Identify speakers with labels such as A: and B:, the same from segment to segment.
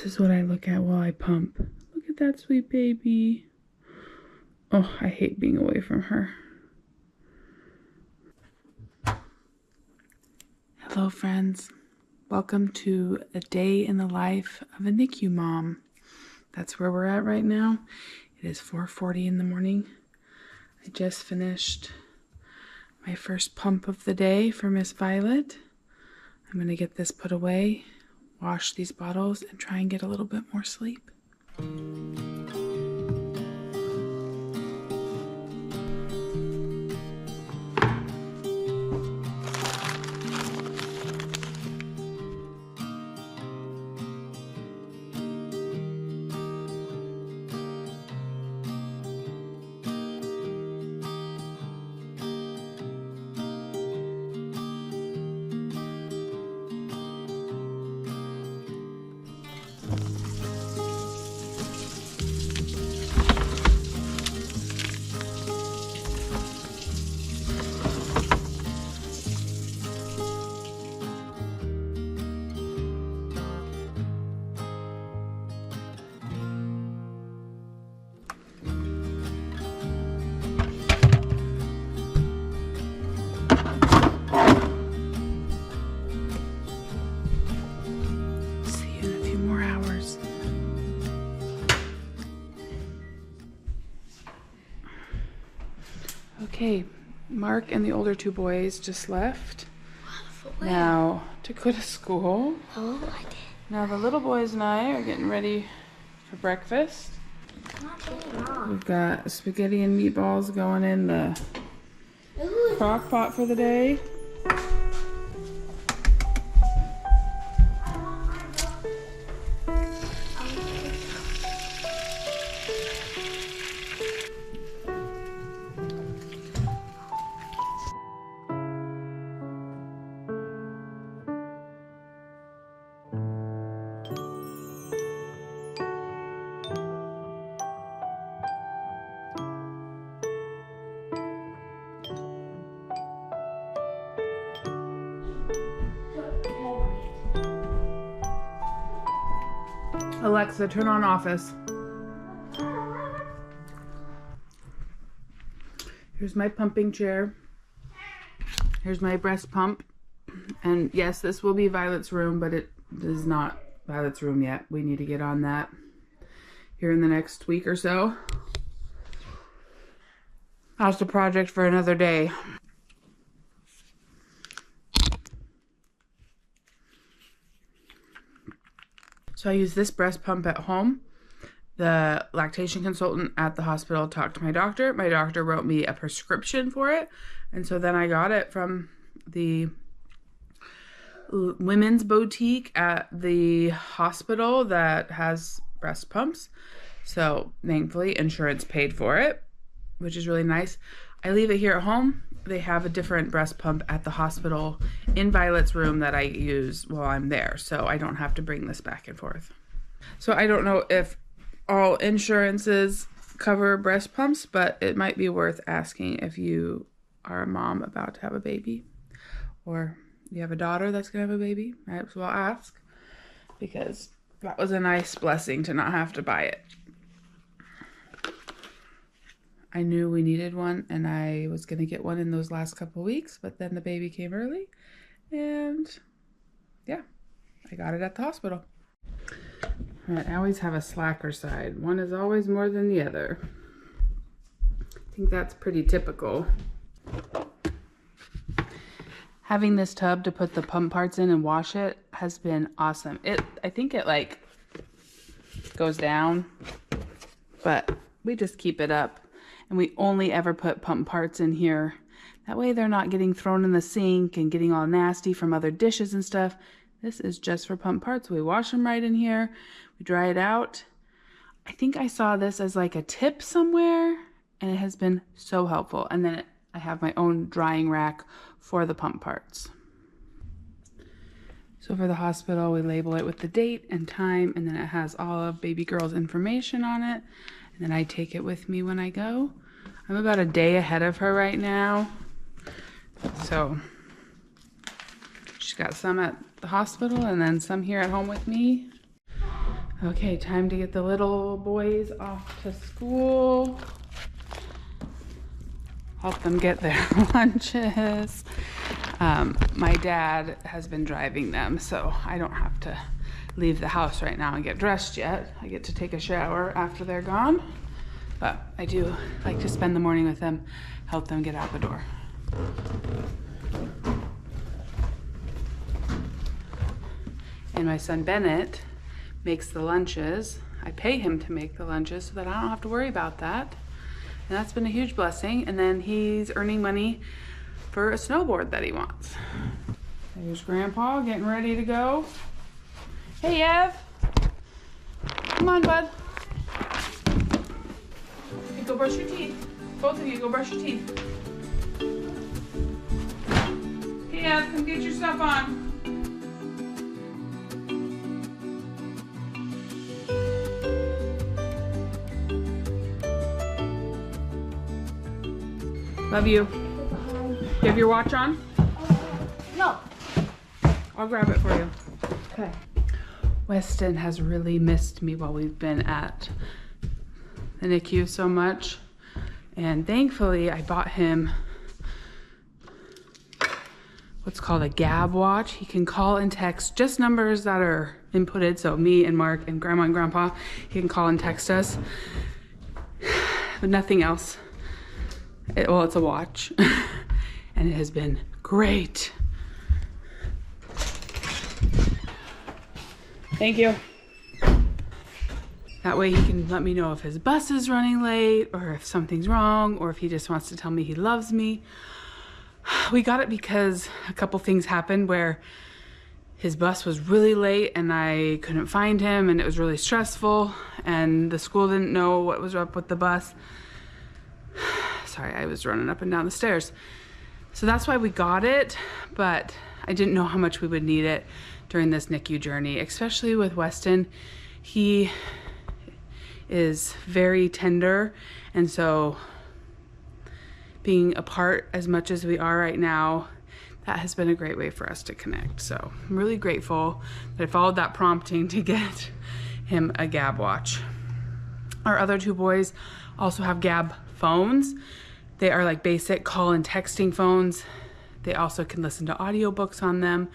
A: This is what I look at while I pump. Look at that sweet baby. Oh, I hate being away from her. Hello, friends. Welcome to a day in the life of a NICU mom. That's where we're at right now. It is 4:40 in the morning. I just finished my first pump of the day for Miss Violet. I'm going to get this put away, wash these bottles, and try and get a little bit more sleep. Okay, Mark and the older two boys just left. Now to go to school. Now the little boys and I are getting ready for breakfast. We've got spaghetti and meatballs going in the crock pot for the day. Alexa, turn on Office. Here's my pumping chair. Here's my breast pump. And yes, this will be Violet's room, but it is not Violet's room yet. We need to get on that here in the next week or so. That's a project for another day. So I use this breast pump at home. The lactation consultant at the hospital talked to my doctor. My doctor wrote me a prescription for it. And so then I got it from the women's boutique at the hospital that has breast pumps. So thankfully insurance paid for it, which is really nice. I leave it here at home. They have a different breast pump at the hospital in Violet's room that I use while I'm there, so I don't have to bring this back and forth. So I don't know if all insurances cover breast pumps, but it might be worth asking if you are a mom about to have a baby, or you have a daughter that's gonna have a baby. Might as well ask, because that was a nice blessing to not have to buy it. I knew we needed one, and I was going to get one in those last couple weeks, but then the baby came early, and yeah, I got it at the hospital. All right, I always have a slacker side. One is always more than the other. I think that's pretty typical. Having this tub to put the pump parts in and wash it has been awesome. I think it like goes down, but we just keep it up. And we only ever put pump parts in here. That way they're not getting thrown in the sink and getting all nasty from other dishes and stuff. This is just for pump parts. We wash them right in here. We dry it out. I think I saw this as like a tip somewhere, and it has been so helpful. And then I have my own drying rack for the pump parts. So for the hospital, we label it with the date and time, and then it has all of baby girl's information on it. And then I take it with me when I go. I'm about a day ahead of her right now. So she's got some at the hospital and then some here at home with me. Okay, time to get the little boys off to school. Help them get their lunches. My dad has been driving them, so I don't have to leave the house right now and get dressed yet. I get to take a shower after they're gone, but I do like to spend the morning with them, help them get out the door. And my son Bennett makes the lunches. I pay him to make the lunches so that I don't have to worry about that. And that's been a huge blessing. And then he's earning money for a snowboard that he wants. There's Grandpa getting ready to go. Hey, Ev. Come on, bud. Hey, go brush your teeth. Both of you, go brush your teeth. Hey, Ev, come get your stuff on. Love you. You have your watch on?
B: No.
A: I'll grab it for you. Okay. Weston has really missed me while we've been at the NICU so much. And thankfully I bought him what's called a Gab watch. He can call and text just numbers that are inputted. So me and Mark and Grandma and Grandpa, he can call and text us, but nothing else. Well, it's a watch and it has been great. Thank you. That way he can let me know if his bus is running late or if something's wrong or if he just wants to tell me he loves me. We got it because a couple things happened where his bus was really late and I couldn't find him and it was really stressful and the school didn't know what was up with the bus. Sorry, I was running up and down the stairs. So that's why we got it, but I didn't know how much we would need it during this NICU journey, especially with Weston. He is very tender, and so being apart as much as we are right now, that has been a great way for us to connect. So I'm really grateful that I followed that prompting to get him a Gab watch. Our other two boys also have Gab phones. They are like basic call and texting phones. They also can listen to audiobooks on them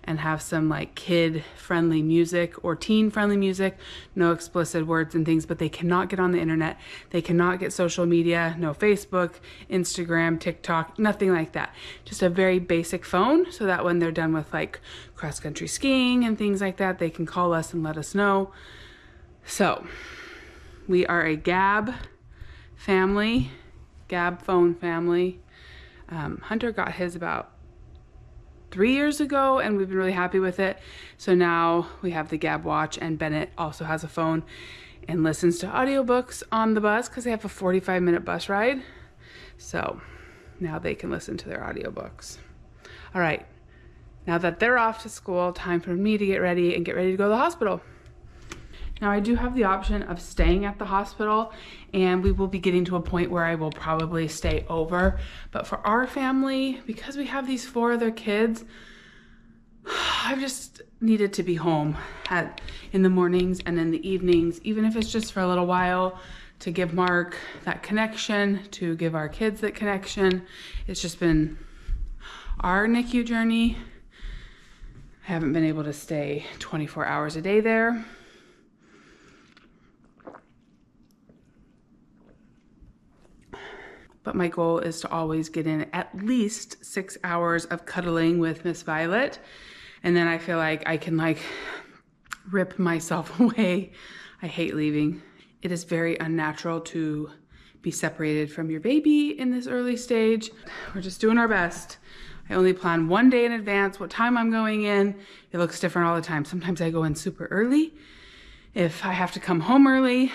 A: and have some like kid-friendly music or teen-friendly music, no explicit words and things, but they cannot get on the internet. They cannot get social media, no Facebook, Instagram, TikTok, nothing like that. Just a very basic phone so that when they're done with like cross-country skiing and things like that, they can call us and let us know. So we are a Gab family, Gab phone family. Hunter got his about 3 years ago and we've been really happy with it. So now we have the Gab watch and Bennett also has a phone and listens to audiobooks on the bus because they have a 45-minute bus ride. So now they can listen to their audiobooks. All right, now that they're off to school, time for me to get ready and get ready to go to the hospital. Now I do have the option of staying at the hospital and we will be getting to a point where I will probably stay over. But for our family, because we have these 4 other kids, I've just needed to be home in the mornings and in the evenings, even if it's just for a little while, to give Mark that connection, to give our kids that connection. It's just been our NICU journey. I haven't been able to stay 24 hours a day there. But my goal is to always get in at least 6 hours of cuddling with Miss Violet. And then I feel like I can like rip myself away. I hate leaving. It is very unnatural to be separated from your baby in this early stage. We're just doing our best. I only plan 1 day in advance what time I'm going in. It looks different all the time. Sometimes I go in super early if I have to come home early.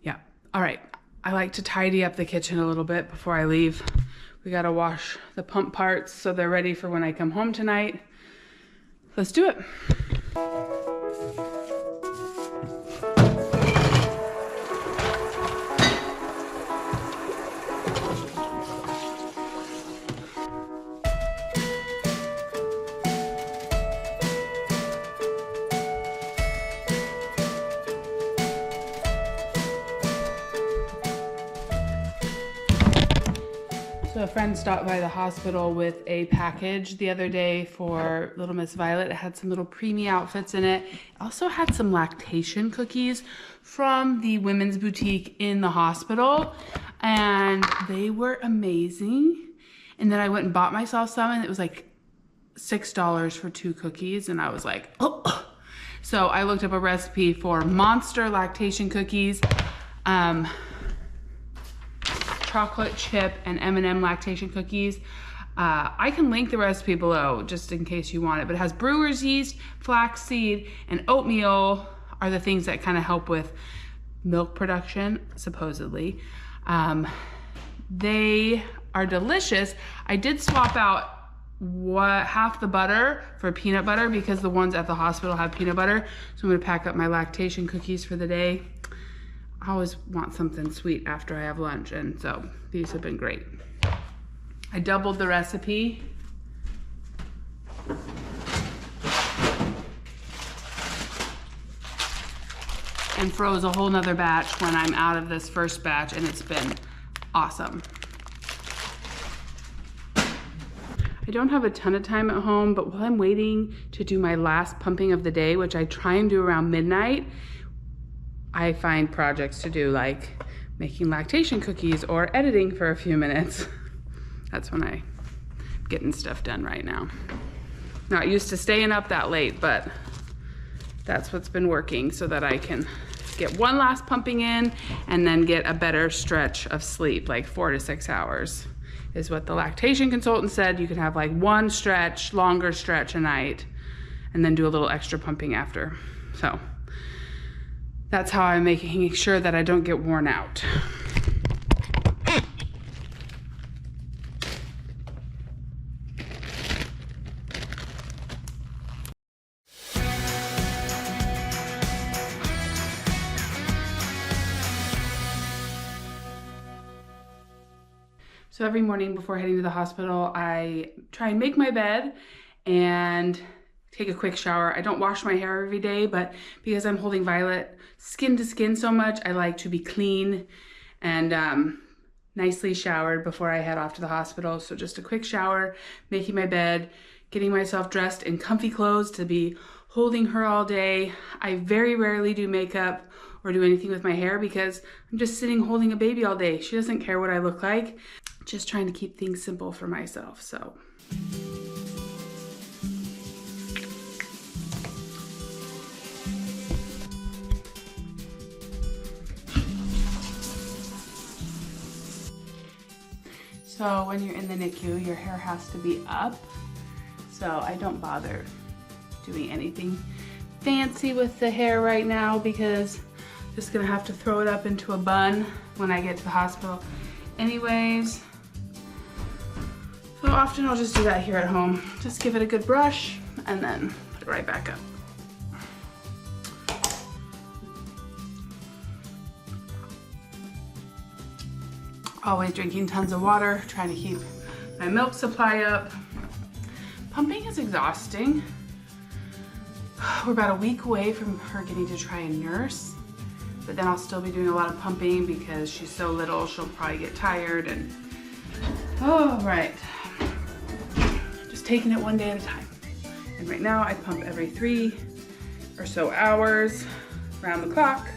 A: Yeah, all right. I like to tidy up the kitchen a little bit before I leave. We gotta wash the pump parts so they're ready for when I come home tonight. Let's do it. So a friend stopped by the hospital with a package the other day for little Miss Violet. It had some little preemie outfits in it. It also had some lactation cookies from the women's boutique in the hospital, and they were amazing. And then I went and bought myself some, and it was like $6 for 2 cookies, and I was like, oh. So I looked up a recipe for monster lactation cookies, chocolate chip and M&M lactation cookies. I can link the recipe below just in case you want it, but it has brewer's yeast, flaxseed, and oatmeal are the things that kind of help with milk production, supposedly. They are delicious. I did swap out half the butter for peanut butter because the ones at the hospital have peanut butter. So I'm gonna pack up my lactation cookies for the day. I always want something sweet after I have lunch, and so these have been great. I doubled the recipe. And froze a whole nother batch when I'm out of this first batch, and it's been awesome. I don't have a ton of time at home, but while I'm waiting to do my last pumping of the day, which I try and do around midnight, I find projects to do, like making lactation cookies or editing for a few minutes. That's when I'm getting stuff done right now. Not used to staying up that late, but that's what's been working so that I can get one last pumping in and then get a better stretch of sleep, like 4 to 6 hours is what the lactation consultant said. You could have like one stretch, longer stretch a night, and then do a little extra pumping after. So that's how I'm making sure that I don't get worn out. So every morning before heading to the hospital, I try and make my bed and take a quick shower. I don't wash my hair every day, but because I'm holding Violet skin to skin so much, I like to be clean and nicely showered before I head off to the hospital. So just a quick shower, making my bed, getting myself dressed in comfy clothes to be holding her all day. I very rarely do makeup or do anything with my hair because I'm just sitting holding a baby all day. She doesn't care what I look like. Just trying to keep things simple for myself, so. So when you're in the NICU, your hair has to be up. So I don't bother doing anything fancy with the hair right now because I'm just gonna have to throw it up into a bun when I get to the hospital anyways. So often I'll just do that here at home. Just give it a good brush and then put it right back up. Always drinking tons of water, trying to keep my milk supply up. Pumping is exhausting. We're about a week away from her getting to try and nurse, but then I'll still be doing a lot of pumping because she's so little, she'll probably get tired and, oh, right. Just taking it one day at a time. And right now I pump every 3 or so hours around the clock.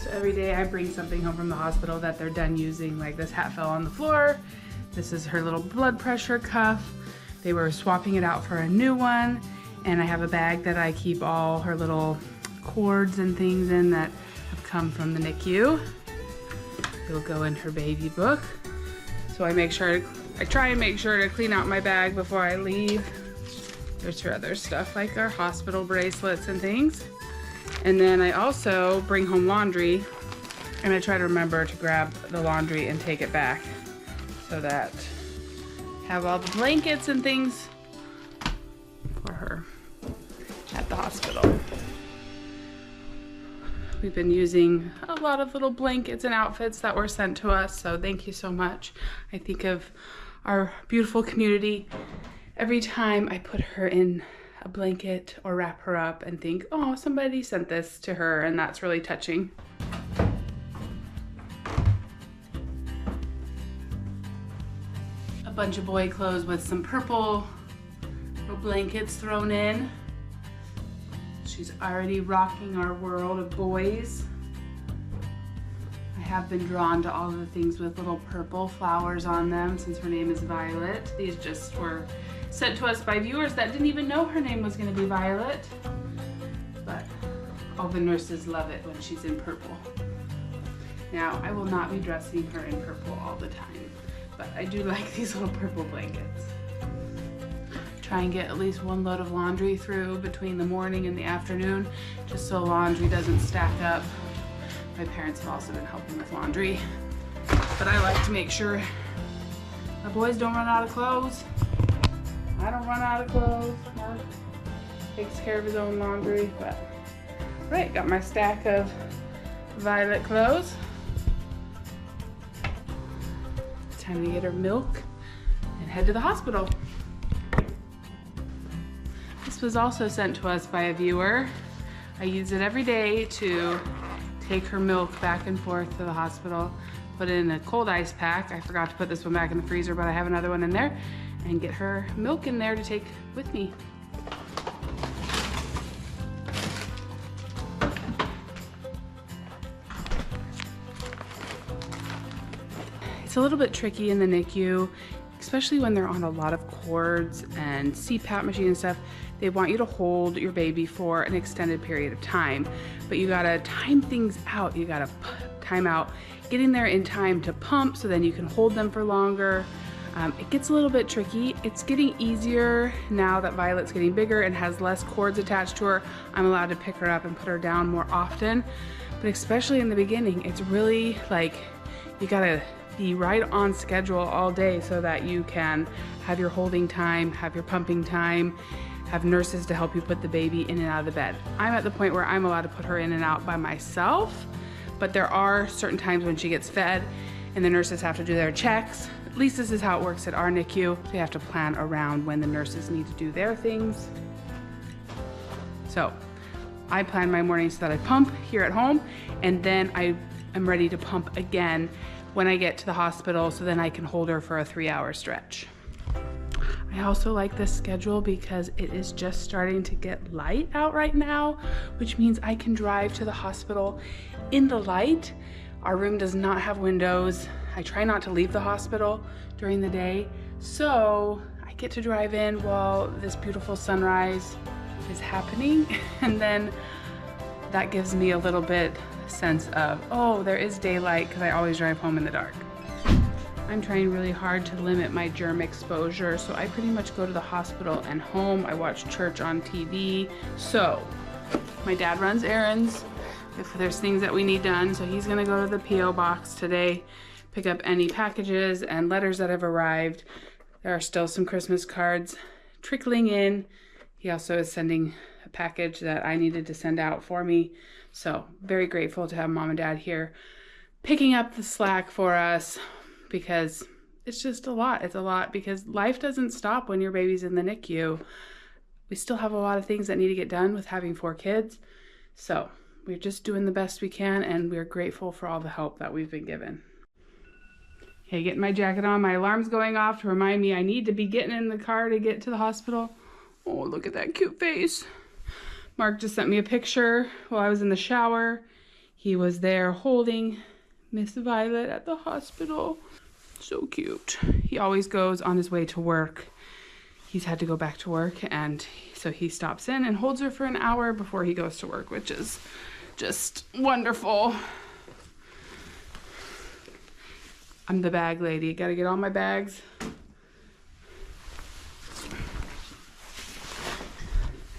A: So every day I bring something home from the hospital that they're done using, like this hat fell on the floor. This is her little blood pressure cuff. They were swapping it out for a new one. And I have a bag that I keep all her little cords and things in that have come from the NICU. It'll go in her baby book. So I try and make sure to clean out my bag before I leave. There's her other stuff like our hospital bracelets and things. And then I also bring home laundry, and I try to remember to grab the laundry and take it back so that I have all the blankets and things for her at the hospital. We've been using a lot of little blankets and outfits that were sent to us, so thank you so much. I think of our beautiful community every time I put her in a blanket or wrap her up and think, oh, somebody sent this to her, and that's really touching. bunch of boy clothes with some purple little blankets thrown in. She's already rocking our world of boys. I have been drawn to all of the things with little purple flowers on them since her name is Violet. These just were sent to us by viewers that didn't even know her name was going to be Violet. But all the nurses love it when she's in purple. Now, I will not be dressing her in purple all the time, but I do like these little purple blankets. Try and get at least one load of laundry through between the morning and the afternoon, just so laundry doesn't stack up. My parents have also been helping with laundry, but I like to make sure my boys don't run out of clothes. I don't run out of clothes. Mark takes care of his own laundry, but right, got my stack of Violet clothes. Time to get her milk and head to the hospital. This was also sent to us by a viewer. I use it every day to take her milk back and forth to the hospital, put it in a cold ice pack. I forgot to put this one back in the freezer, but I have another one in there, and get her milk in there to take with me. It's a little bit tricky in the NICU, especially when they're on a lot of cords and CPAP machine and stuff. They want you to hold your baby for an extended period of time, but you gotta time things out. You gotta time out getting there in time to pump so then you can hold them for longer. It gets a little bit tricky. It's getting easier now that Violet's getting bigger and has less cords attached to her. I'm allowed to pick her up and put her down more often, but especially in the beginning, it's really like you gotta be right on schedule all day so that you can have your holding time, have your pumping time, have nurses to help you put the baby in and out of the bed. I'm at the point where I'm allowed to put her in and out by myself, but there are certain times when she gets fed and the nurses have to do their checks. At least this is how it works at our NICU. They have to plan around when the nurses need to do their things. So I plan my mornings so that I pump here at home, and then I am ready to pump again when I get to the hospital, so then I can hold her for a 3-hour stretch. I also like this schedule because it is just starting to get light out right now, which means I can drive to the hospital in the light. Our room does not have windows. I try not to leave the hospital during the day, so I get to drive in while this beautiful sunrise is happening, and then that gives me a little bit sense of, oh, there is daylight, because I always drive home in the dark. I'm trying really hard to limit my germ exposure, so I pretty much go to the hospital and home. I watch church on TV. So my dad runs errands if there's things that we need done, so he's gonna go to the P.O. box today, pick up any packages and letters that have arrived. There are still some Christmas cards trickling in. He also is sending a package that I needed to send out for me. So very grateful to have Mom and Dad here picking up the slack for us, because it's just a lot. It's a lot because life doesn't stop when your baby's in the NICU. We still have a lot of things that need to get done with having 4 kids. So we're just doing the best we can, and we're grateful for all the help that we've been given. Okay, getting my jacket on. My alarm's going off to remind me I need to be getting in the car to get to the hospital. Oh, look at that cute face. Mark just sent me a picture while I was in the shower. He was there holding Miss Violet at the hospital. So cute. He always goes on his way to work. He's had to go back to work, and so he stops in and holds her for an hour before he goes to work, which is just wonderful. I'm the bag lady. Gotta get all my bags.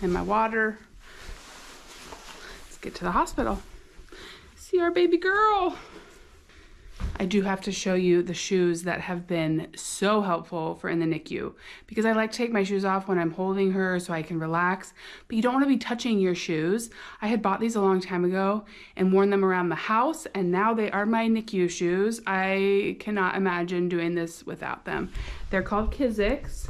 A: And my water. Let's get to the hospital. See our baby girl. I do have to show you the shoes that have been so helpful for in the NICU, because I like to take my shoes off when I'm holding her so I can relax, but you don't want to be touching your shoes. I had bought these a long time ago and worn them around the house, and now they are my NICU shoes. I cannot imagine doing this without them. They're called Kizik's.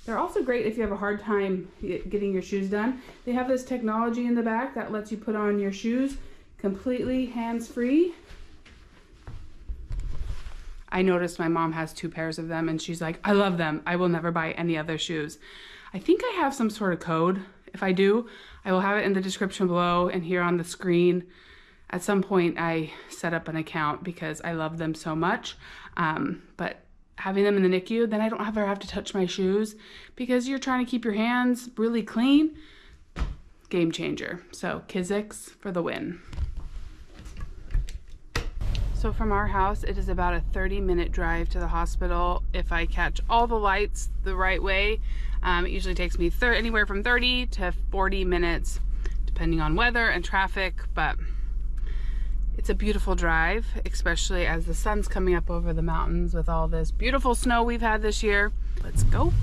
A: They're also great if you have a hard time getting your shoes done. They have this technology in the back that lets you put on your shoes completely hands-free. I noticed my mom has 2 pairs of them and she's like, I love them. I will never buy any other shoes. I think I have some sort of code. If I do, I will have it in the description below and here on the screen. At some point I set up an account because I love them so much. But having them in the NICU, then I don't ever have to touch my shoes because you're trying to keep your hands really clean. Game changer. So Kizix for the win. So from our house, it is about a 30-minute drive to the hospital. If I catch all the lights the right way, it usually takes me anywhere from 30 to 40 minutes, depending on weather and traffic, but it's a beautiful drive, especially as the sun's coming up over the mountains with all this beautiful snow we've had this year. Let's go.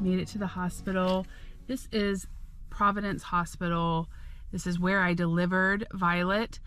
A: Made it to the hospital. This is Providence Hospital. This is where I delivered Violet.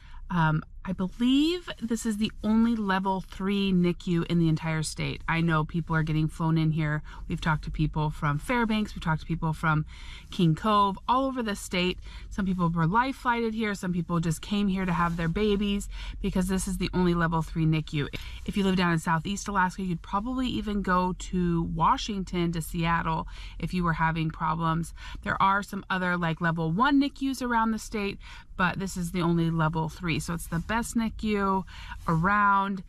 A: I believe this is the only level 3 NICU in the entire state. I know people are getting flown in here. We've talked to people from Fairbanks, we've talked to people from King Cove, all over the state. Some people were life flighted here, some people just came here to have their babies because this is the only level 3 NICU. If you live down in Southeast Alaska, you'd probably even go to Washington, to Seattle, if you were having problems. There are some other like level 1 NICUs around the state, but this is the only level 3. So it's the best NICU around.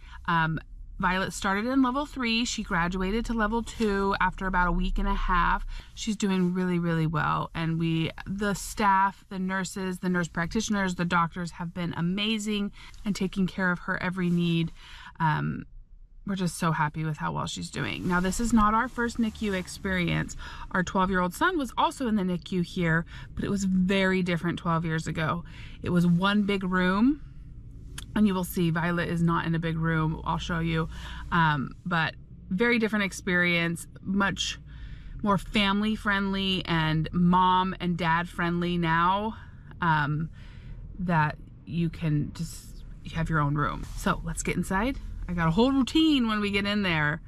A: Violet started in level 3. She graduated to level 2 after about a week and a half. She's doing really, really well. And the staff, the nurses, the nurse practitioners, the doctors have been amazing and taking care of her every need. We're just so happy with how well she's doing. Now, this is not our first NICU experience. Our 12-year-old son was also in the NICU here, but it was very different 12 years ago. It was one big room, and you will see Violet is not in a big room. I'll show you. But very different experience, much more family friendly and mom and dad friendly now, that you can just have your own room. So let's get inside. I got a whole routine when we get in there.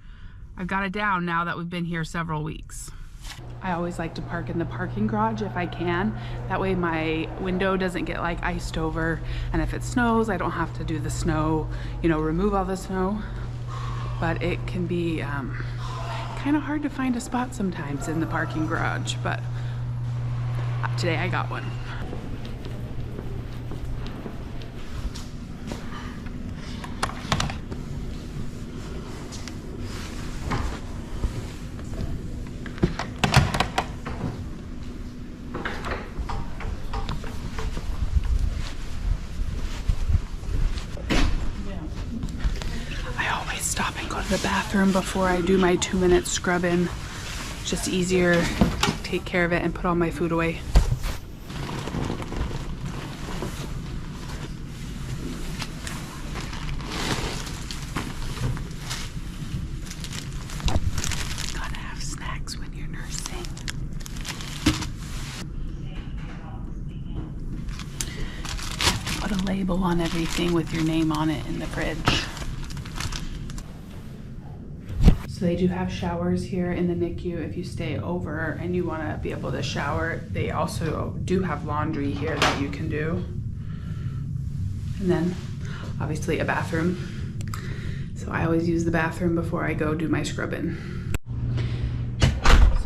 A: I've got it down now that we've been here several weeks. I always like to park in the parking garage if I can. That way my window doesn't get like iced over, and if it snows, I don't have to do the snow, remove all the snow. But it can be kind of hard to find a spot sometimes in the parking garage, but today I got one. Stop and go to the bathroom before I do my 2-minute scrub in. Just easier, take care of it and put all my food away. Gotta have snacks when you're nursing. Put a label on everything with your name on it in the fridge. So they do have showers here in the NICU if you stay over and you want to be able to shower. They also do have laundry here that you can do. And then obviously a bathroom. So I always use the bathroom before I go do my scrubbing.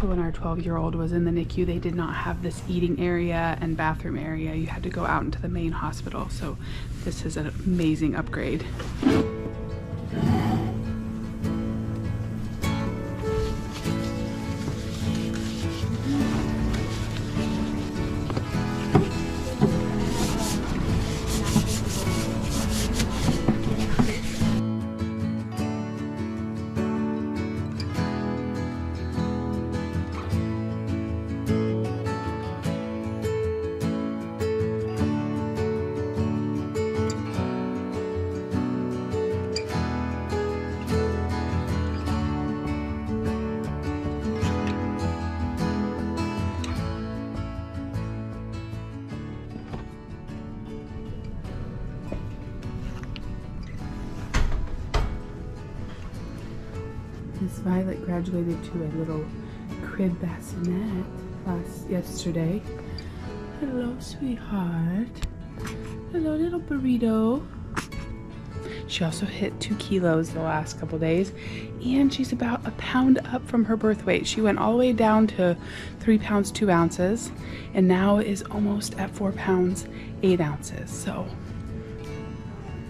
A: So when our 12-year-old was in the NICU, they did not have this eating area and bathroom area. You had to go out into the main hospital. So this is an amazing upgrade. Miss Violet graduated to a little crib bassinet yesterday. Hello, sweetheart. Hello, little burrito. She also hit 2 kilos the last couple days, and she's about a pound up from her birth weight. She went all the way down to 3 pounds 2 ounces, and now is almost at 4 pounds 8 ounces. So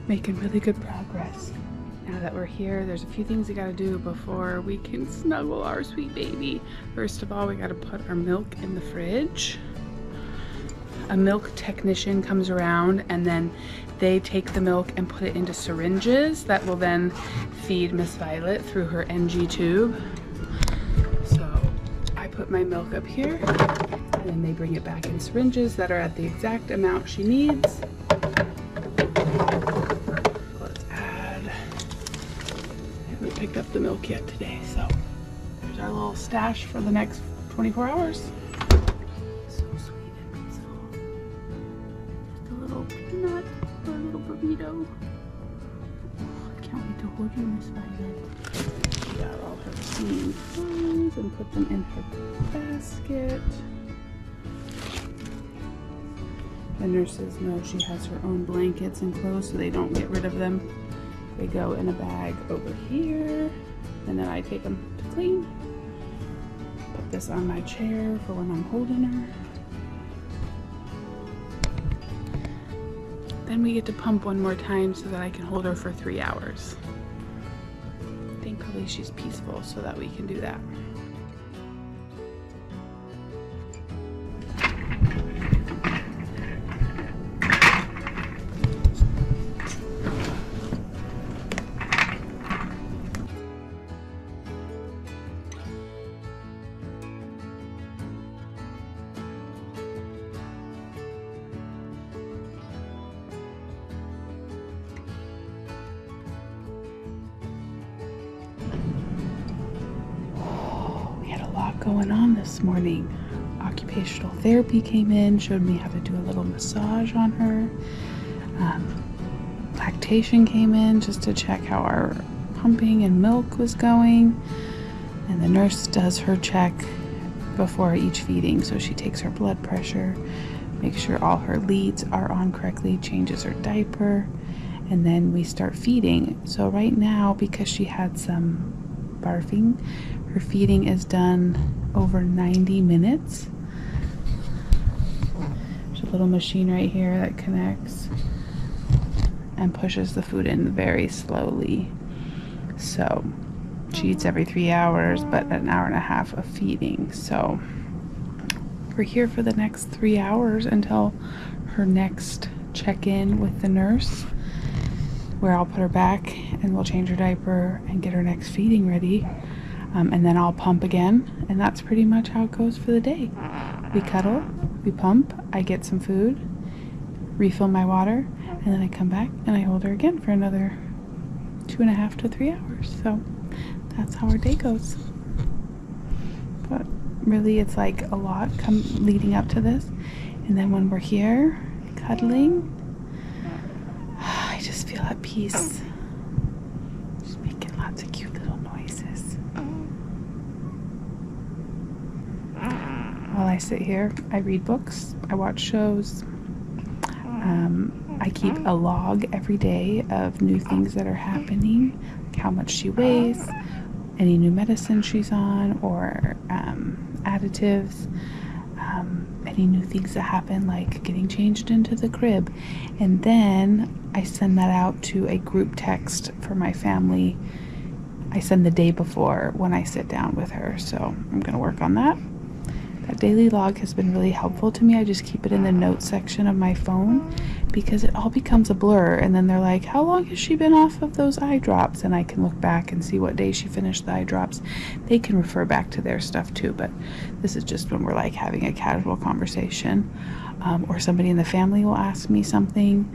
A: making really good progress. Now that we're here, there's a few things we gotta do before we can snuggle our sweet baby. First of all, we gotta put our milk in the fridge. A milk technician comes around, and then they take the milk and put it into syringes that will then feed Miss Violet through her NG tube. So I put my milk up here, and then they bring it back in syringes that are at the exact amount she needs. Let's add, I haven't picked up the milk yet today, so there's our little stash for the next 24 hours. So sweet and peaceful. Just a little peanut. Little burrito. I can't wait to hold you, Miss Violet. She got all her clean clothes and put them in her basket. The nurses know she has her own blankets and clothes, so they don't get rid of them. They go in a bag over here, and then I take them to clean. Put this on my chair for when I'm holding her. Then we get to pump one more time so that I can hold her for 3 hours. Thankfully she's peaceful so that we can do that. Going on this morning. Occupational therapy came in, showed me how to do a little massage on her. Lactation came in just to check how our pumping and milk was going. And the nurse does her check before each feeding. So she takes her blood pressure, makes sure all her leads are on correctly, changes her diaper, and then we start feeding. So right now, because she had some barfing, her feeding is done over 90 minutes. There's a little machine right here that connects and pushes the food in very slowly. So she eats every 3 hours, but an hour and a half of feeding. So we're here for the next 3 hours until her next check-in with the nurse, where I'll put her back and we'll change her diaper and get her next feeding ready. And then I'll pump again, and that's pretty much how it goes for the day. We cuddle, we pump, I get some food, refill my water, and then I come back and I hold her again for another 2.5 to 3 hours. So that's how our day goes. But really, it's like a lot leading up to this. And then when we're here cuddling, I just feel at peace. Just making lots of cute little noises. While I sit here, I read books, I watch shows. I keep a log every day of new things that are happening, like how much she weighs, any new medicine she's on, or additives, any new things that happen, like getting changed into the crib. And then I send that out to a group text for my family. I send the day before when I sit down with her, so I'm going to work on that. That daily log has been really helpful to me. I just keep it in the notes section of my phone because it all becomes a blur, and then they're like, how long has she been off of those eye drops? And I can look back and see what day she finished the eye drops. They can refer back to their stuff too, but this is just when we're like having a casual conversation, or somebody in the family will ask me something,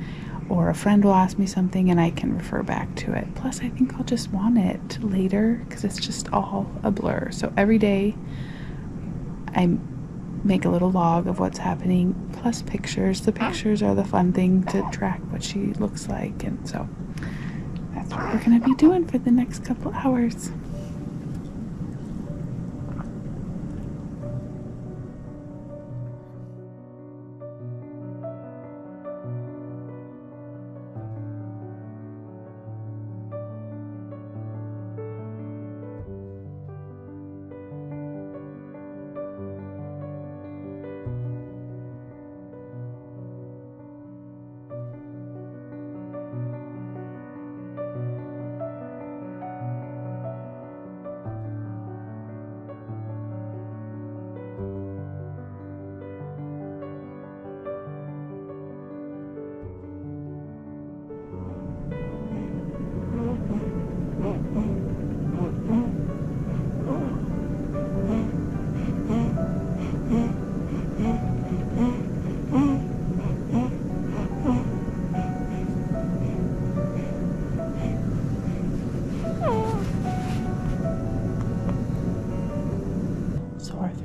A: or a friend will ask me something, and I can refer back to it. Plus, I think I'll just want it later because it's just all a blur. So every day I make a little log of what's happening, plus pictures. The pictures are the fun thing to track what she looks like, and so that's what we're going to be doing for the next couple hours.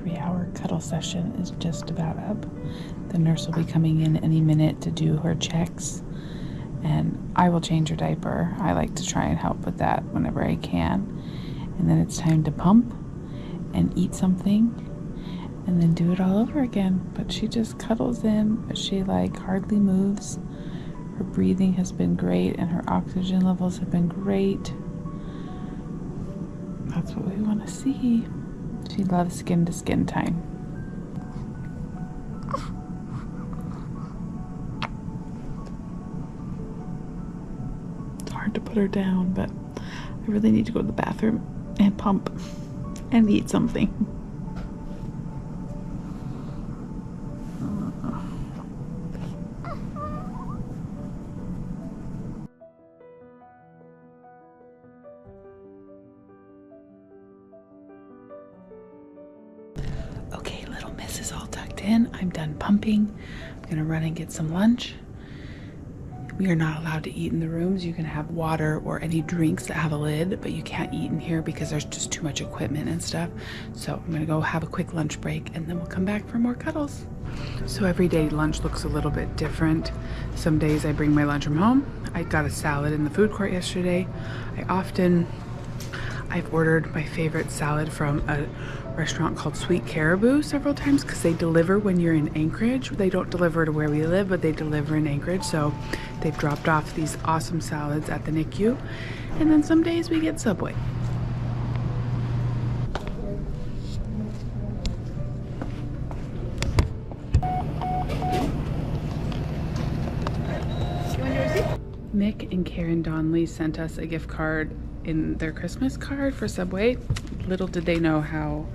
A: 3-hour cuddle session is just about up. The nurse will be coming in any minute to do her checks, and I will change her diaper. I like to try and help with that whenever I can. And then it's time to pump and eat something and then do it all over again. But she just cuddles in, but she like hardly moves. Her breathing has been great and her oxygen levels have been great. That's what we want to see. She loves skin to skin time. It's hard to put her down, but I really need to go to the bathroom and pump and eat something. Okay, little miss is all tucked in. I'm done pumping. I'm gonna run and get some lunch. We are not allowed to eat in the rooms. You can have water or any drinks that have a lid, but you can't eat in here because there's just too much equipment and stuff. So I'm gonna go have a quick lunch break and then we'll come back for more cuddles. So every day lunch looks a little bit different. Some days I bring my lunch from home. I got a salad in the food court yesterday. I've ordered my favorite salad from a restaurant called Sweet Caribou several times because they deliver when you're in Anchorage. They don't deliver to where we live, but they deliver in Anchorage. So they've dropped off these awesome salads at the NICU. And then some days we get Subway. Mick and Karen Donnelly sent us a gift card in their Christmas card for Subway. Little did they know how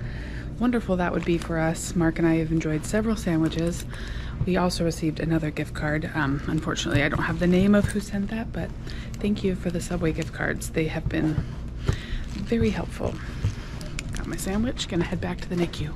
A: wonderful that would be for us. Mark and I have enjoyed several sandwiches. We also received another gift card. Unfortunately, I don't have the name of who sent that, but thank you for the Subway gift cards. They have been very helpful. Got my sandwich, gonna head back to the NICU.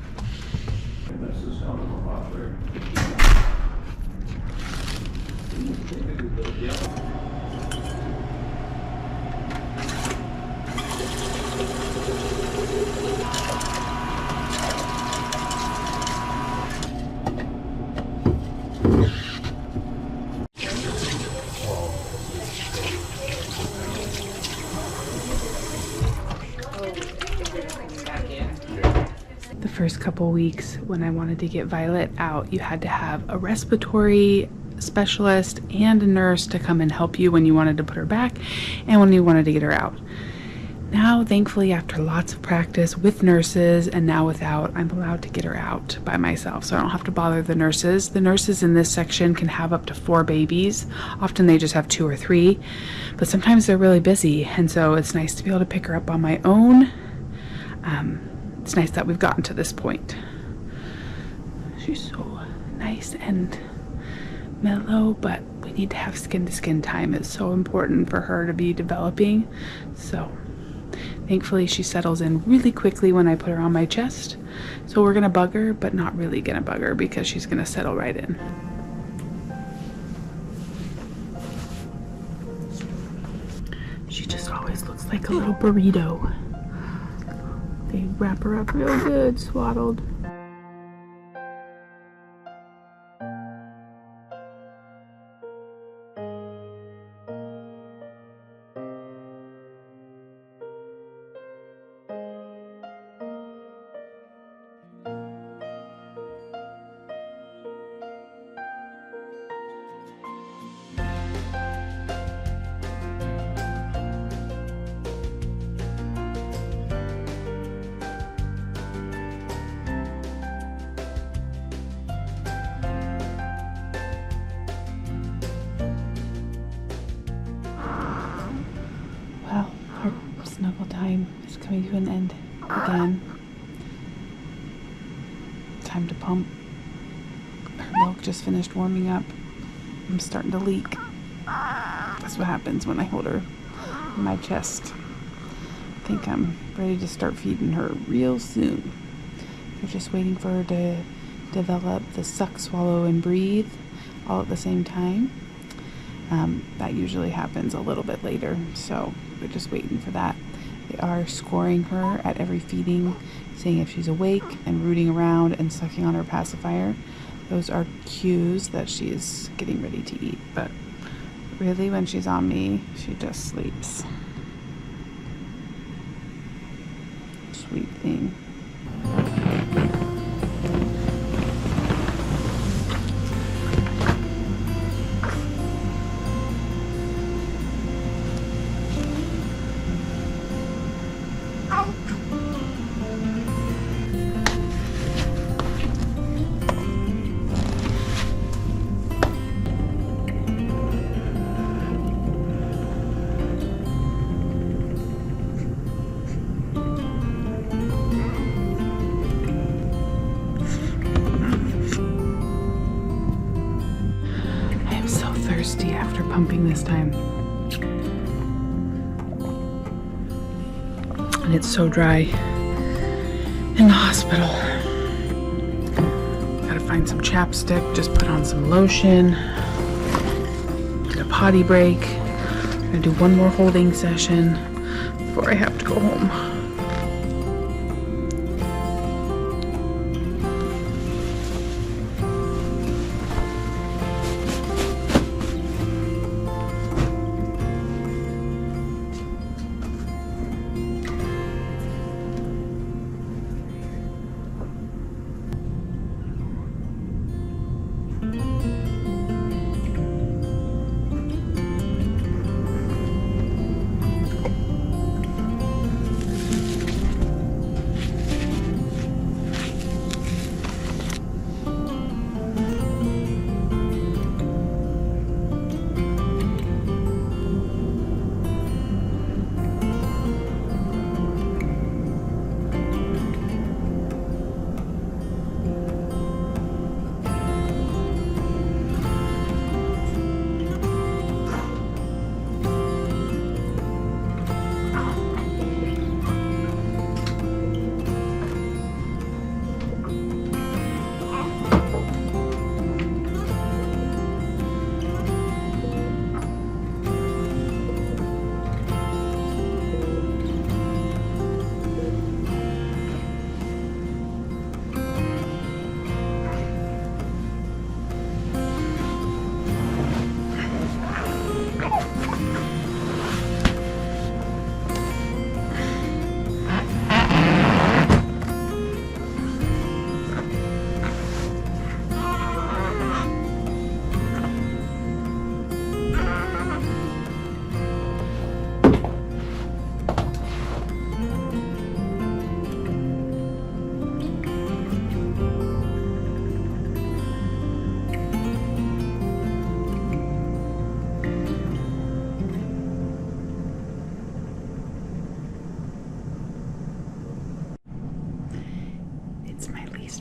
A: The first couple weeks when I wanted to get Violet out, you had to have a respiratory specialist and a nurse to come and help you when you wanted to put her back and when you wanted to get her out. Now, thankfully, after lots of practice with nurses and now without, I'm allowed to get her out by myself, so I don't have to bother the nurses. The nurses in this section can have up to 4 babies. Often they just have 2 or 3, but sometimes they're really busy, and so it's nice to be able to pick her up on my own. It's nice that we've gotten to this point. She's so nice and mellow, but we need to have skin-to-skin time. It's so important for her to be developing. So thankfully she settles in really quickly when I put her on my chest. So we're gonna bug her, but not really gonna bug her because she's gonna settle right in. She just always looks like a little burrito. They wrap her up real good, swaddled. Well, our snuggle time is coming to an end again. Time to pump. Her milk just finished warming up. I'm starting to leak. That's what happens when I hold her in my chest. I think I'm ready to start feeding her real soon. They're just waiting for her to develop the suck, swallow, and breathe all at the same time. That usually happens a little bit later, so we're just waiting for that. They are scoring her at every feeding, seeing if she's awake and rooting around and sucking on her pacifier. Those are cues that she is getting ready to eat, but really when she's on me, she just sleeps. Sweet thing. Thirsty after pumping this time. And it's so dry in the hospital. Gotta find some chapstick, just put on some lotion. Get a potty break. I'm gonna do one more holding session before I have to go home.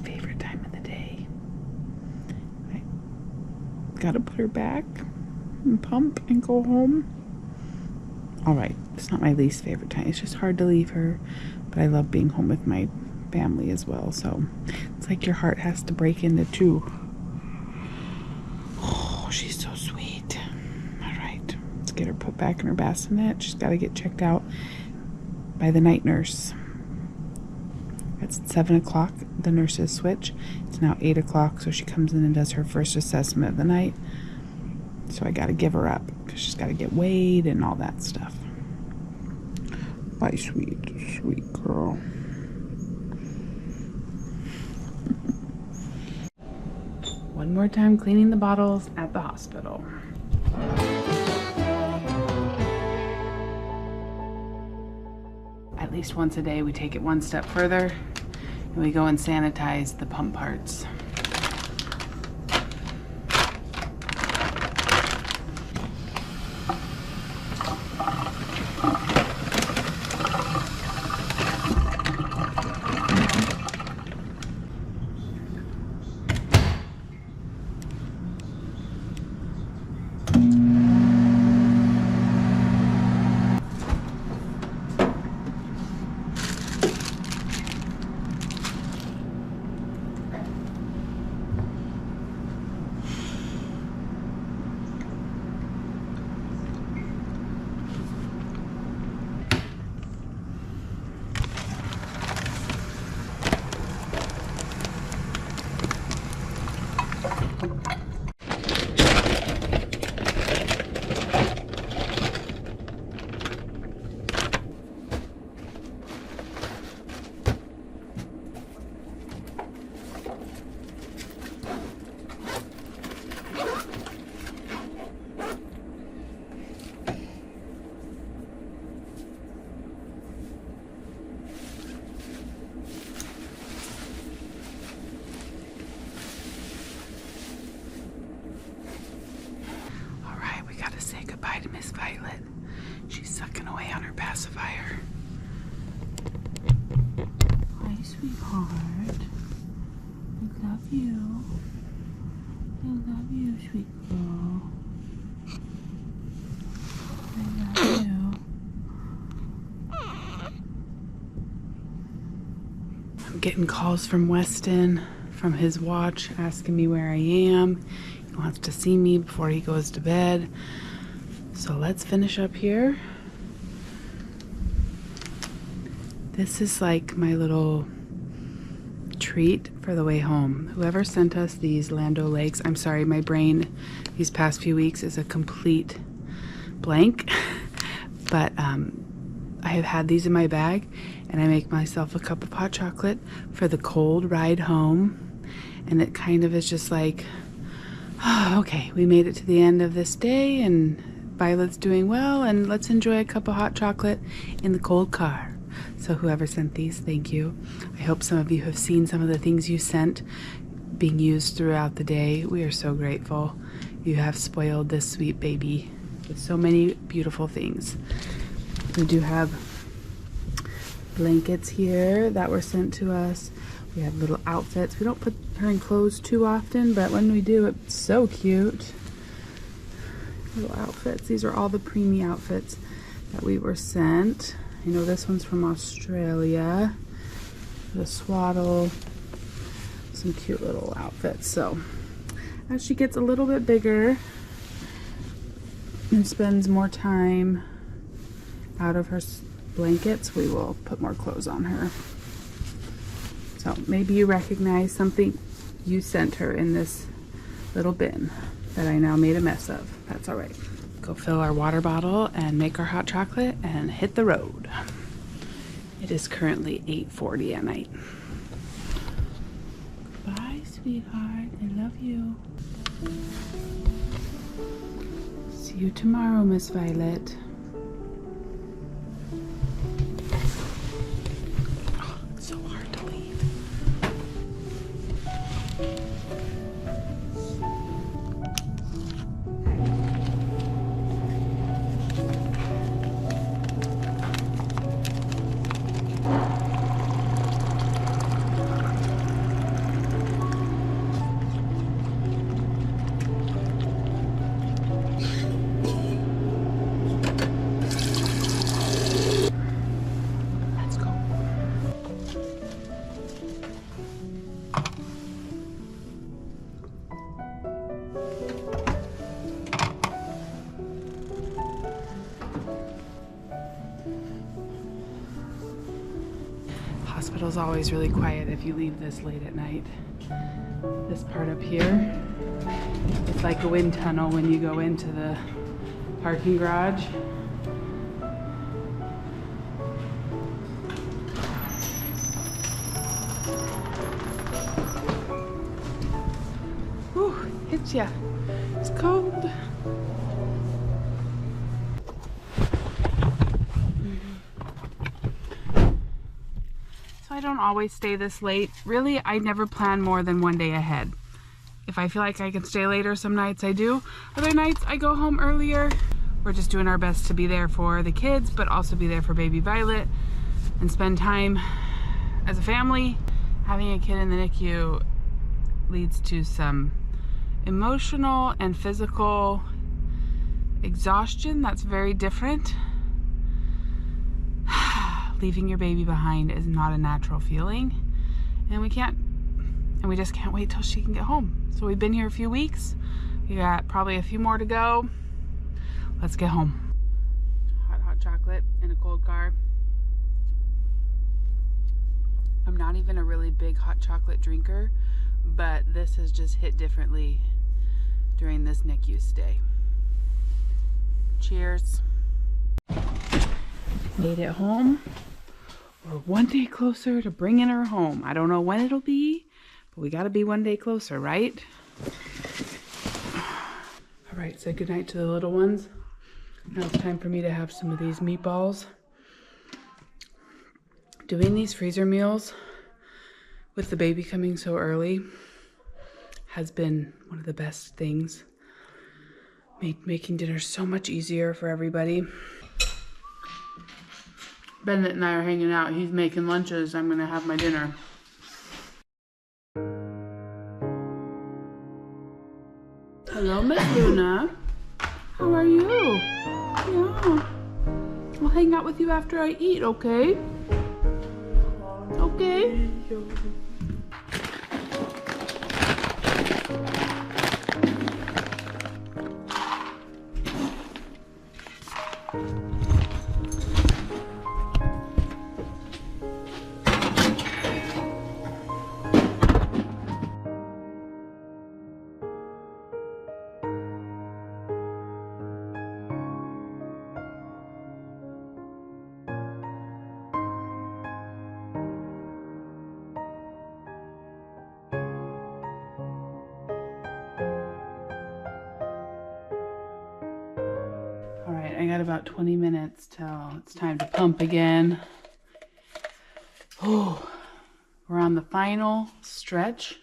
A: Favorite time of the day. I gotta put her back and pump and go home. Alright, it's not my least favorite time. It's just hard to leave her, but I love being home with my family as well. So it's like your heart has to break into two. Oh, she's so sweet. Alright, let's get her put back in her bassinet. She's got to get checked out by the night nurse. It's 7 o'clock, the nurses switch. It's now 8 o'clock, so she comes in and does her first assessment of the night. So I gotta give her up, because she's gotta get weighed and all that stuff. Bye, sweet, sweet girl. One more time cleaning the bottles at the hospital. At least once a day we take it one step further and we go and sanitize the pump parts. sweetheart. I love you. I love you, sweet girl. I love you. I'm getting calls from Weston from his watch asking me where I am. He wants to see me before he goes to bed. So let's finish up here. This is like my little treat for the way home. Whoever sent us these Lando Lakes, I'm sorry, my brain these past few weeks is a complete blank. But I have had these in my bag, and I make myself a cup of hot chocolate for the cold ride home. And it kind of is just like, oh, okay, we made it to the end of this day, and Violet's doing well, and let's enjoy a cup of hot chocolate in the cold car. So whoever sent these, thank you. I hope some of you have seen some of the things you sent being used throughout the day. We are so grateful. You have spoiled this sweet baby with so many beautiful things. We do have blankets here that were sent to us. We have little outfits. We don't put her in clothes too often, but when we do, it's so cute. Little outfits. These are all the preemie outfits that we were sent. I know this one's from Australia. The swaddle. Some cute little outfits. So as she gets a little bit bigger and spends more time out of her blankets, we will put more clothes on her. So maybe you recognize something you sent her in this little bin that I now made a mess of. That's all right. Go fill our water bottle and make our hot chocolate and hit the road. It is currently 8:40 at night. Bye, sweetheart. I love you. See you tomorrow, Miss Violet. Oh, it's so hard to leave. Hospital's always really quiet if you leave this late at night. This part up here, it's like a wind tunnel when you go into the parking garage. Whew, hits ya. It's cold. I don't always stay this late. Really, I never plan more than one day ahead. If I feel like I can stay later, some nights I do. Other nights I go home earlier. We're just doing our best to be there for the kids, but also be there for baby Violet and spend time as a family. Having a kid in the NICU leads to some emotional and physical exhaustion that's very different. Leaving your baby behind is not a natural feeling, and we just can't wait till she can get home. So we've been here a few weeks. We got probably a few more to go. Let's get home. Hot chocolate in a cold car. I'm not even a really big hot chocolate drinker, but this has just hit differently during this NICU stay. Cheers. Made it home. We're one day closer to bringing her home. I don't know when it'll be, but we gotta be one day closer, right? All right, say goodnight to the little ones. Now it's time for me to have some of these meatballs. Doing these freezer meals with the baby coming so early has been one of the best things. Making dinner so much easier for everybody. Bennett and I are hanging out. He's making lunches. I'm gonna have my dinner. Hello, Miss Luna. How are you? Yeah. I'll hang out with you after I eat, okay? Okay. All right, I got about 20 minutes till it's time to pump again. Oh, we're on the final stretch.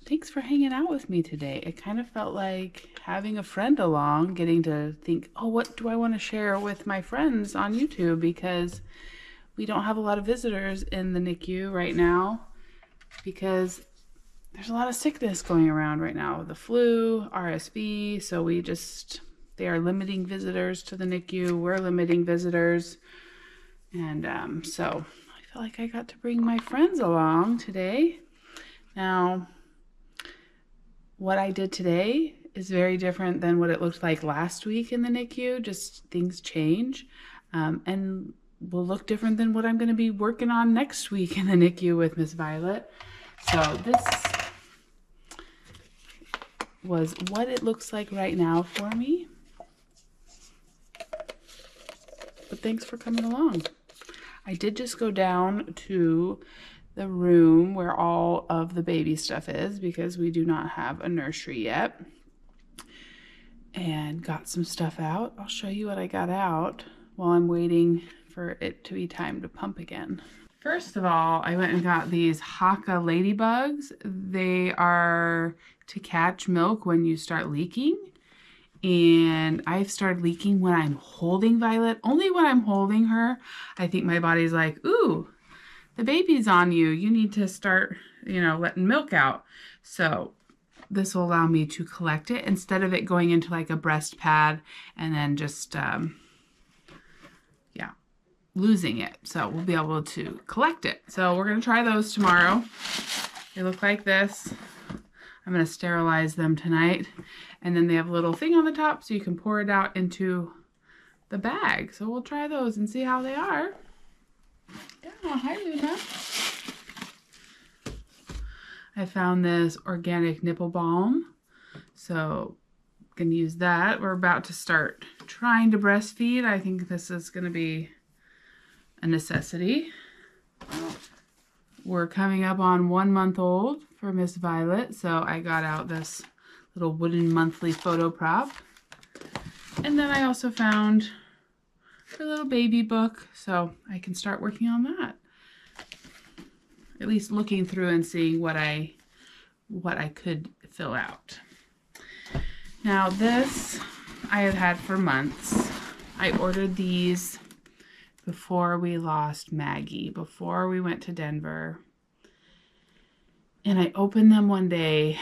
A: Thanks for hanging out with me today. It kind of felt like having a friend along, getting to think, oh, what do I want to share with my friends on YouTube? Because we don't have a lot of visitors in the NICU right now because there's a lot of sickness going around right now. The flu, RSV, so they are limiting visitors to the NICU. We're limiting visitors. And so I feel like I got to bring my friends along today. Now, what I did today is very different than what it looked like last week in the NICU. Just things change and will look different than what I'm going to be working on next week in the NICU with Miss Violet. So this was what it looks like right now for me. But thanks for coming along. I did just go down to the room where all of the baby stuff is because we do not have a nursery yet. And got some stuff out. I'll show you what I got out while I'm waiting for it to be time to pump again. First of all, I went and got these Haka ladybugs. They are to catch milk when you start leaking. And I've started leaking when I'm holding Violet. Only when I'm holding her, I think my body's like, ooh, the baby's on you. You need to start, letting milk out. So this will allow me to collect it instead of it going into like a breast pad and then just, losing it. So we'll be able to collect it. So we're going to try those tomorrow. They look like this. I'm going to sterilize them tonight. And then they have a little thing on the top so you can pour it out into the bag. So we'll try those and see how they are. Yeah, hi Luna. I found this organic nipple balm. So I'm going to use that. We're about to start trying to breastfeed. I think this is going to be a necessity. We're coming up on 1 month old for Miss Violet, so I got out this little wooden monthly photo prop. And then I also found her little baby book, so I can start working on that. At least looking through and seeing what I could fill out. Now this I have had for months. I ordered these before we lost Maggie, before we went to Denver. And I opened them one day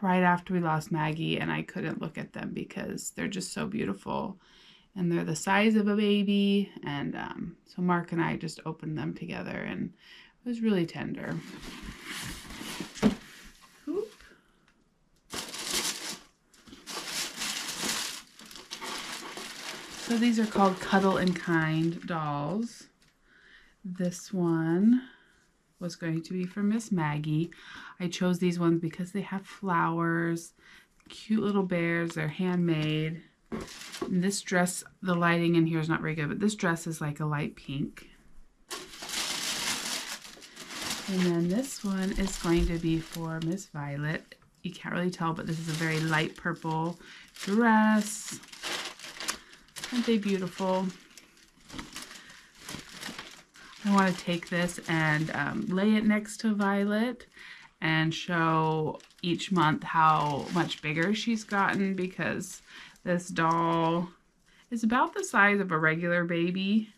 A: right after we lost Maggie, and I couldn't look at them because they're just so beautiful. And they're the size of a baby. And so Mark and I just opened them together, and it was really tender. Oop. So these are called Cuddle and Kind dolls. This one was going to be for Miss Maggie. I chose these ones because they have flowers, cute little bears, they're handmade. And this dress, the lighting in here is not very good, but this dress is like a light pink. And then this one is going to be for Miss Violet. You can't really tell, but this is a very light purple dress. Aren't they beautiful? I want to take this and lay it next to Violet and show each month how much bigger she's gotten, because this doll is about the size of a regular baby,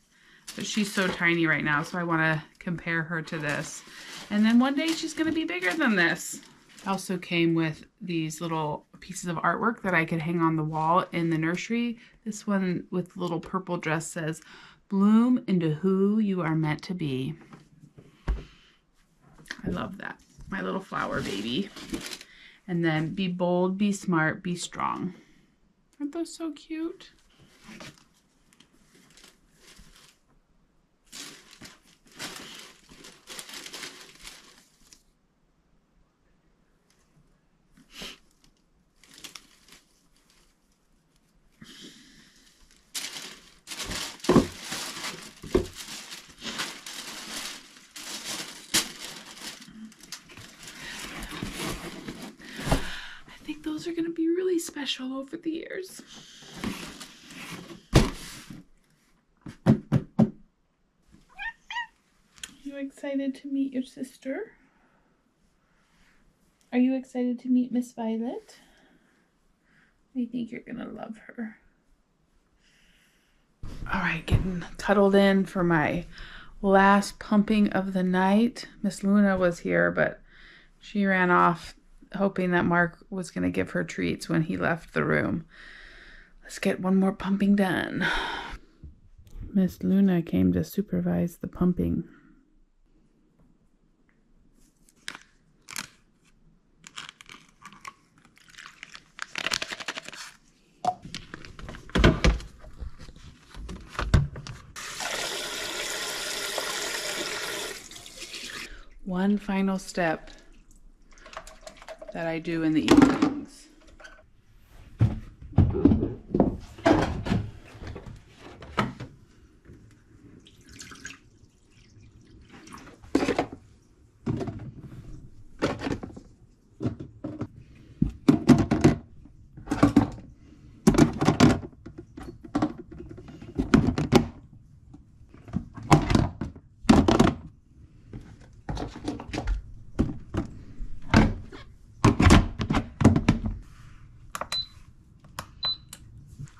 A: but she's so tiny right now, so I want to compare her to this. And then one day she's going to be bigger than this. Also came with these little pieces of artwork that I could hang on the wall in the nursery. This one with the little purple dress says, "Bloom into who you are meant to be." I love that. My little flower baby. And then, "Be bold, be smart, be strong." Aren't those so cute? I think those are going to be really special over the years. You excited to meet your sister? Are you excited to meet Miss Violet? I think you're gonna love her. All right, getting cuddled in for my last pumping of the night. Miss Luna was here, but she ran off hoping that Mark was gonna give her treats when he left the room. Let's get one more pumping done. Miss Luna came to supervise the pumping. One final step that I do in the evenings.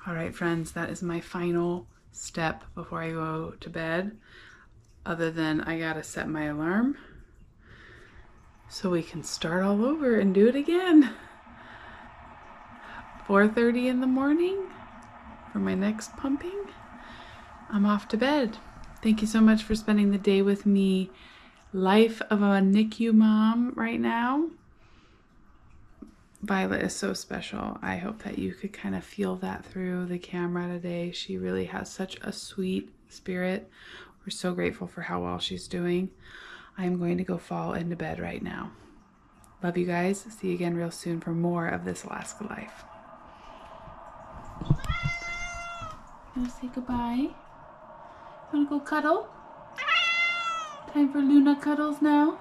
A: All right, friends, that is my final step before I go to bed. Other than I gotta set my alarm so we can start all over and do it again. 4:30 in the morning for my next pumping. I'm off to bed. Thank you so much for spending the day with me. Life of a NICU mom right now. Violet is so special. I hope that you could kind of feel that through the camera today. She really has such a sweet spirit. We're so grateful for how well she's doing. I'm going to go fall into bed right now. Love you guys. See you again real soon for more of This Alaska Life. You want to say goodbye? Want to go cuddle? Time for Luna cuddles now?